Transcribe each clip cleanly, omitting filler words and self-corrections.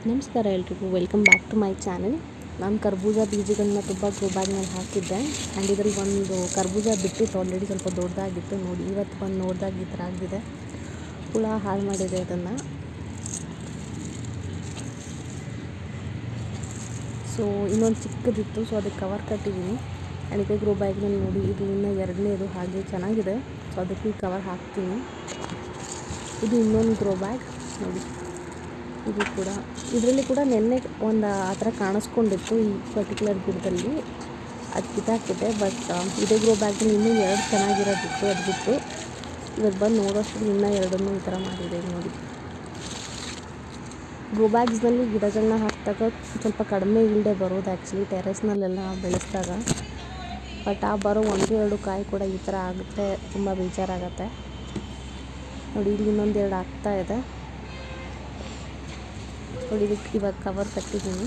ನಮಸ್ಕಾರ ಎಲ್ರಿಗೂ, welcome back to my channel. ನಾನು ಕರ್ಬೂಜ ಬೀಜಗಳನ್ನ ತುಂಬ ಗ್ರೋ ಬ್ಯಾಗ್ನಲ್ಲಿ ಹಾಕಿದ್ದೆ. ಆ್ಯಂಡ್ ಇದರಲ್ಲಿ ಒಂದು ಕರ್ಬೂಜ ಬಿಟ್ಟಿತ್ತು, ಆಲ್ರೆಡಿ ಸ್ವಲ್ಪ ದೊಡ್ಡದಾಗಿತ್ತು. ನೋಡಿ, ಇವತ್ತು ಬಂದು ನೋಡಿದಾಗ ಈ ಥರ ಆಗಿದೆ. ಹುಳ ಹಾಳು ಮಾಡಿದೆ ಅದನ್ನು. ಸೊ ಇನ್ನೊಂದು ಚಿಕ್ಕದಿತ್ತು, ಸೊ ಅದಕ್ಕೆ ಕವರ್ ಕಟ್ಟಿದ್ದೀನಿ. ಆ್ಯಂಡ್ ಇದೇ ಗ್ರೋ ಬ್ಯಾಗ್ನಲ್ಲಿ ನೋಡಿ, ಇದು ಇನ್ನೂ ಎರಡನೇದು, ಹಾಗೆ ಚೆನ್ನಾಗಿದೆ. ಸೊ ಅದಕ್ಕೆ ಕವರ್ ಹಾಕ್ತೀನಿ. ಇದು ಇನ್ನೊಂದು ಗ್ರೋ ಬ್ಯಾಗ್ ನೋಡಿ. ಇದು ಕೂಡ ಇದರಲ್ಲಿ ಕೂಡ ನೆನ್ನೆ ಒಂದು ಆ ಥರ ಕಾಣಿಸ್ಕೊಂಡಿತ್ತು ಈ ಪರ್ಟಿಕ್ಯುಲರ್ ಗಿಡದಲ್ಲಿ. ಅದು ಕಿತ್ತಾಕಿದೆ. ಬಟ್ ಇದೇ ಗ್ರೋ ಬ್ಯಾಗ್ನಲ್ಲಿ ಇನ್ನೂ ಎರಡು ಚೆನ್ನಾಗಿರೋದಿತ್ತು, ಅದು ಬಿಟ್ಟು ಇವತ್ತು ಬಂದು ನೋಡೋಷ್ಟು ಇನ್ನೂ ಎರಡನ್ನೂ ಈ ಥರ ಮಾಡಿದೆ ನೋಡಿ. ಗ್ರೋ ಬ್ಯಾಗ್ಸ್ನಲ್ಲಿ ಗಿಡಗಳನ್ನ ಹಾಕಿದಾಗ ಸ್ವಲ್ಪ ಕಡಿಮೆ ಇಲ್ಡೆ ಬರೋದು ಆ್ಯಕ್ಚುಲಿ ಟೆರೆಸ್ನಲ್ಲೆಲ್ಲ ಬೆಳೆಸಿದಾಗ. ಬಟ್ ಆ ಬರೋ ಒಂದು ಎರಡು ಕಾಯಿ ಕೂಡ ಈ ಥರ ಆಗುತ್ತೆ, ತುಂಬ ಬೇಜಾರಾಗುತ್ತೆ ನೋಡಿ. ಇಲ್ಲಿ ಇನ್ನೊಂದೆರಡು ಆಗ್ತಾಯಿದೆ ನೋಡಿ. ಇದಕ್ಕೆ ಇವಾಗ ಕವರ್ ಕಟ್ಟಿದ್ದೀನಿ.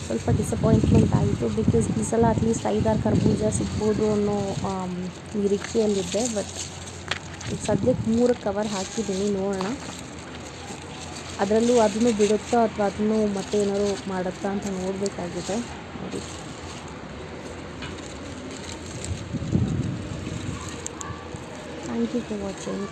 ಸ್ವಲ್ಪ ಡಿಸಪಾಯಿಂಟ್ಮೆಂಟ್ ಆಯಿತು, ಬಿಕಾಸ್ ಈ ಸಲ ಅಟ್ಲೀಸ್ಟ್ 5-6 ಕರ್ಬೂಜ ಸಿಗ್ಬೋದು ಅನ್ನೋ ನಿರೀಕ್ಷೆಯಲ್ಲಿದ್ದೆ. ಬಟ್ ಸದ್ಯಕ್ಕೆ 3 ಕವರ್ ಹಾಕಿದ್ದೀನಿ, ನೋಡೋಣ ಅದರಲ್ಲೂ ಅದನ್ನು ಬಿಡುತ್ತೋ ಅಥವಾ ಅದನ್ನು ಮತ್ತೆ ಏನಾದ್ರು ಮಾಡುತ್ತಾ ಅಂತ ನೋಡಬೇಕಾಗಿದೆ ನೋಡಿ. Thank you for watching.